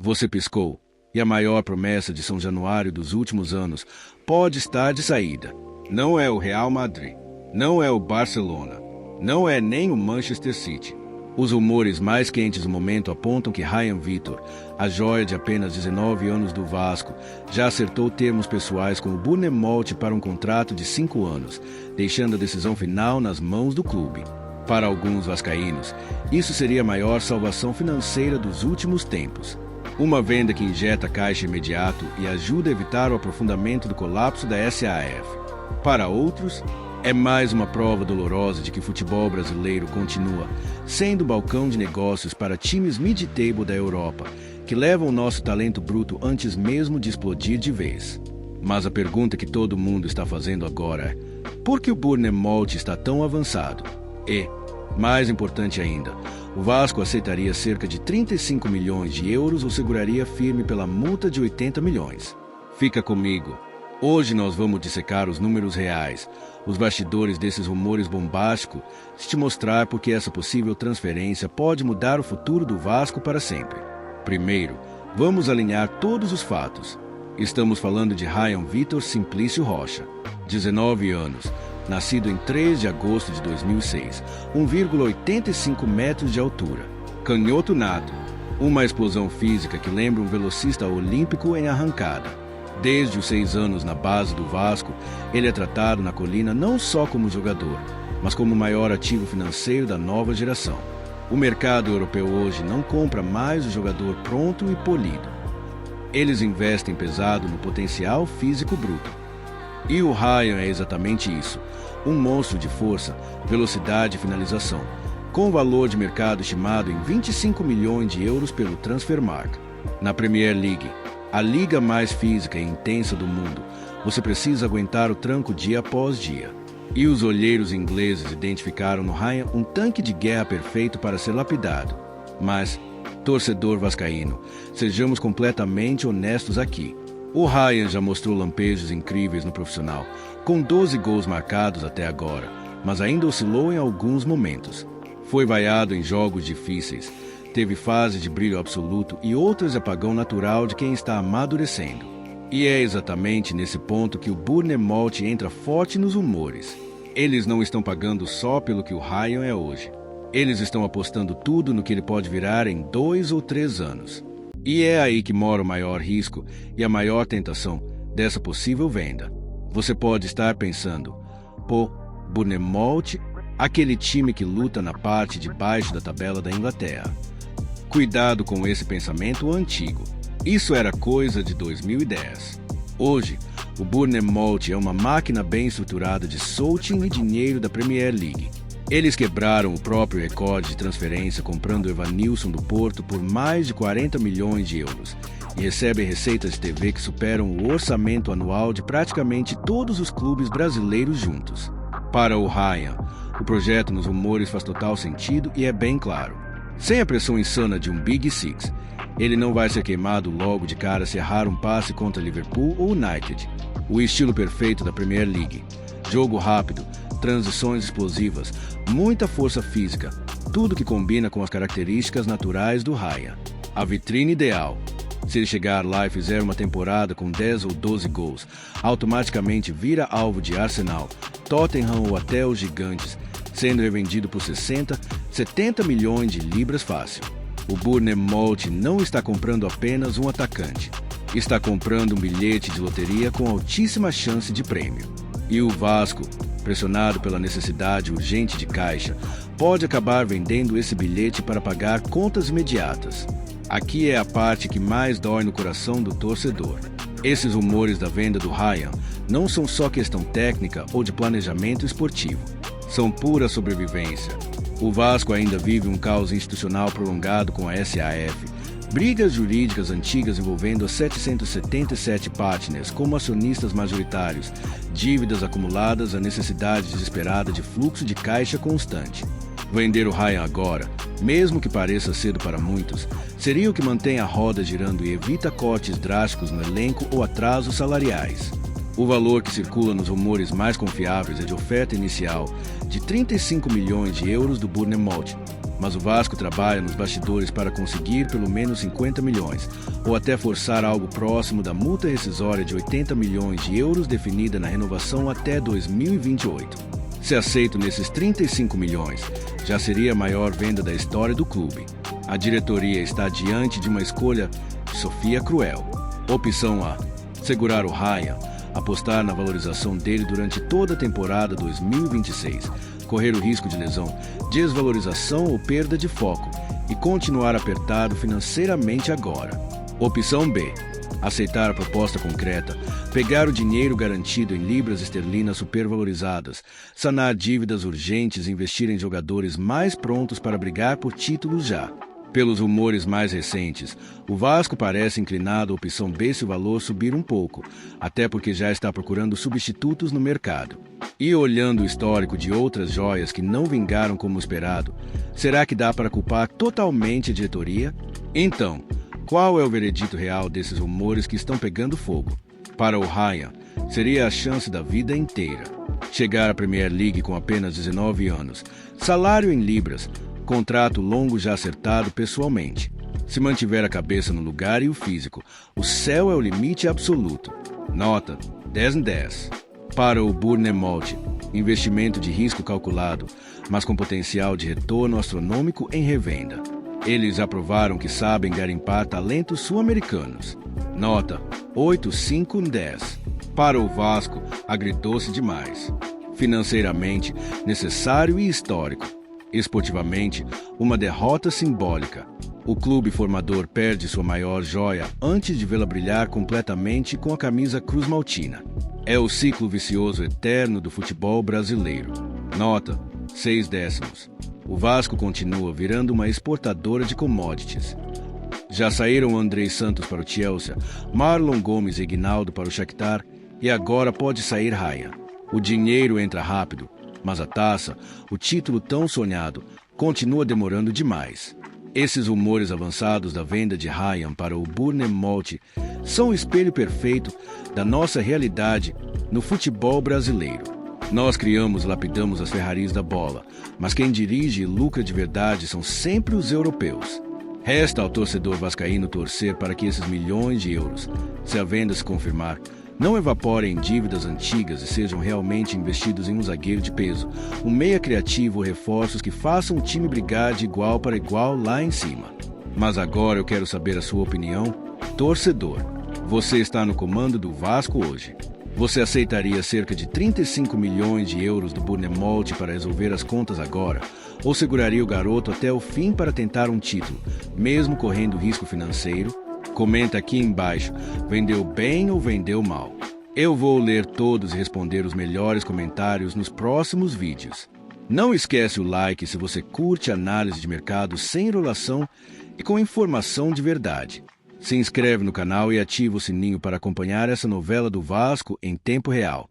Você piscou, e a maior promessa de São Januário dos últimos anos pode estar de saída. Não é o Real Madrid, não é o Barcelona, não é nem o Manchester City. Os rumores mais quentes do momento apontam que Ryan Vitor, a joia de apenas 19 anos do Vasco, já acertou termos pessoais com o Bournemouth para um contrato de 5 anos, deixando a decisão final nas mãos do clube. Para alguns vascaínos, isso seria a maior salvação financeira dos últimos tempos. Uma venda que injeta caixa imediato e ajuda a evitar o aprofundamento do colapso da SAF. Para outros, é mais uma prova dolorosa de que o futebol brasileiro continua sendo balcão de negócios para times mid-table da Europa, que levam o nosso talento bruto antes mesmo de explodir de vez. Mas a pergunta que todo mundo está fazendo agora é: por que o Bournemouth está tão avançado? E, mais importante ainda, o Vasco aceitaria cerca de 35 milhões de euros ou seguraria firme pela multa de 80 milhões? Fica comigo. Hoje nós vamos dissecar os números reais, os bastidores desses rumores bombásticos, e te mostrar porque essa possível transferência pode mudar o futuro do Vasco para sempre. Primeiro, vamos alinhar todos os fatos. Estamos falando de Ryan Vitor Simplício Rocha, 19 anos, nascido em 3 de agosto de 2006, 1,85 metros de altura, canhoto nato, uma explosão física que lembra um velocista olímpico em arrancada. Desde os 6 anos na base do Vasco, ele é tratado na colina não só como jogador, mas como o maior ativo financeiro da nova geração. O mercado europeu hoje não compra mais o jogador pronto e polido. Eles investem pesado no potencial físico bruto. E o Ryan é exatamente isso, um monstro de força, velocidade e finalização, com valor de mercado estimado em 25 milhões de euros pelo Transfermarkt. Na Premier League, a liga mais física e intensa do mundo, você precisa aguentar o tranco dia após dia. E os olheiros ingleses identificaram no Ryan um tanque de guerra perfeito para ser lapidado. Mas, torcedor vascaíno, sejamos completamente honestos aqui. O Ryan já mostrou lampejos incríveis no profissional, com 12 gols marcados até agora, mas ainda oscilou em alguns momentos. Foi vaiado em jogos difíceis, teve fase de brilho absoluto e outras de apagão natural de quem está amadurecendo. E é exatamente nesse ponto que o Bournemouth entra forte nos rumores. Eles não estão pagando só pelo que o Ryan é hoje. Eles estão apostando tudo no que ele pode virar em 2 ou 3 anos. E é aí que mora o maior risco e a maior tentação dessa possível venda. Você pode estar pensando: pô, Bournemouth, aquele time que luta na parte de baixo da tabela da Inglaterra. Cuidado com esse pensamento antigo. Isso era coisa de 2010. Hoje, o Bournemouth é uma máquina bem estruturada de solting e dinheiro da Premier League. Eles quebraram o próprio recorde de transferência comprando Evanilson do Porto por mais de 40 milhões de euros e recebem receitas de TV que superam o orçamento anual de praticamente todos os clubes brasileiros juntos. Para o Ryan, o projeto nos rumores faz total sentido e é bem claro. Sem a pressão insana de um Big Six, ele não vai ser queimado logo de cara se errar um passe contra Liverpool ou United. O estilo perfeito da Premier League. Jogo rápido, transições explosivas, muita força física, tudo que combina com as características naturais do Ryan. A vitrine ideal. Se ele chegar lá e fizer uma temporada com 10 ou 12 gols, automaticamente vira alvo de Arsenal, Tottenham ou até os gigantes, sendo revendido por 60, 70 milhões de libras fácil. O Bournemouth não está comprando apenas um atacante, está comprando um bilhete de loteria com altíssima chance de prêmio. E o Vasco, pressionado pela necessidade urgente de caixa, pode acabar vendendo esse bilhete para pagar contas imediatas. Aqui é a parte que mais dói no coração do torcedor. Esses rumores da venda do Ryan não são só questão técnica ou de planejamento esportivo. São pura sobrevivência. O Vasco ainda vive um caos institucional prolongado com a SAF, brigas jurídicas antigas envolvendo as 777 partners como acionistas majoritários, dívidas acumuladas, a necessidade desesperada de fluxo de caixa constante. Vender o Ryan agora, mesmo que pareça cedo para muitos, seria o que mantém a roda girando e evita cortes drásticos no elenco ou atrasos salariais. O valor que circula nos rumores mais confiáveis é de oferta inicial de 35 milhões de euros do Bournemouth, Mas o Vasco trabalha nos bastidores para conseguir pelo menos 50 milhões, ou até forçar algo próximo da multa rescisória de 80 milhões de euros definida na renovação até 2028. Se aceito nesses 35 milhões, já seria a maior venda da história do clube. A diretoria está diante de uma escolha de Sofia cruel. Opção A: segurar o Ryan, apostar na valorização dele durante toda a temporada 2026, correr o risco de lesão, desvalorização ou perda de foco e continuar apertado financeiramente agora. Opção B: aceitar a proposta concreta, pegar o dinheiro garantido em libras esterlinas supervalorizadas, sanar dívidas urgentes e investir em jogadores mais prontos para brigar por títulos já. Pelos rumores mais recentes, o Vasco parece inclinado à opção B se o valor subir um pouco, até porque já está procurando substitutos no mercado. E olhando o histórico de outras joias que não vingaram como esperado, será que dá para culpar totalmente a diretoria? Então, qual é o veredito real desses rumores que estão pegando fogo? Para o Ryan, seria a chance da vida inteira. Chegar à Premier League com apenas 19 anos, salário em libras, contrato longo já acertado pessoalmente. Se mantiver a cabeça no lugar e o físico, o céu é o limite absoluto. Nota 10 em 10. Para o Bournemouth, investimento de risco calculado, mas com potencial de retorno astronômico em revenda. Eles aprovaram que sabem garimpar talentos sul-americanos. Nota 8,5 em 10. Para o Vasco, agridoce demais. Financeiramente, necessário e histórico. Esportivamente, uma derrota simbólica. O clube formador perde sua maior joia antes de vê-la brilhar completamente com a camisa Cruz Maltina. É o ciclo vicioso eterno do futebol brasileiro. Nota 6 décimos. O Vasco continua virando uma exportadora de commodities. Já saíram Andrei Santos para o Chelsea, Marlon Gomes e Ignaldo para o Shakhtar e agora pode sair Ryan. O dinheiro entra rápido, mas a taça, o título tão sonhado, continua demorando demais. Esses rumores avançados da venda de Ryan para o Bournemouth são o espelho perfeito da nossa realidade no futebol brasileiro. Nós criamos e lapidamos as Ferraris da bola, mas quem dirige e lucra de verdade são sempre os europeus. Resta ao torcedor vascaíno torcer para que esses milhões de euros, se a venda se confirmar, não evaporem em dívidas antigas e sejam realmente investidos em um zagueiro de peso, um meia criativo ou reforços que façam o time brigar de igual para igual lá em cima. Mas agora eu quero saber a sua opinião, torcedor. Você está no comando do Vasco hoje. Você aceitaria cerca de 35 milhões de euros do Bournemouth para resolver as contas agora? Ou seguraria o garoto até o fim para tentar um título, mesmo correndo risco financeiro? Comenta aqui embaixo, vendeu bem ou vendeu mal? Eu vou ler todos e responder os melhores comentários nos próximos vídeos. Não esquece o like se você curte análise de mercado sem enrolação e com informação de verdade. Se inscreve no canal e ativa o sininho para acompanhar essa novela do Vasco em tempo real.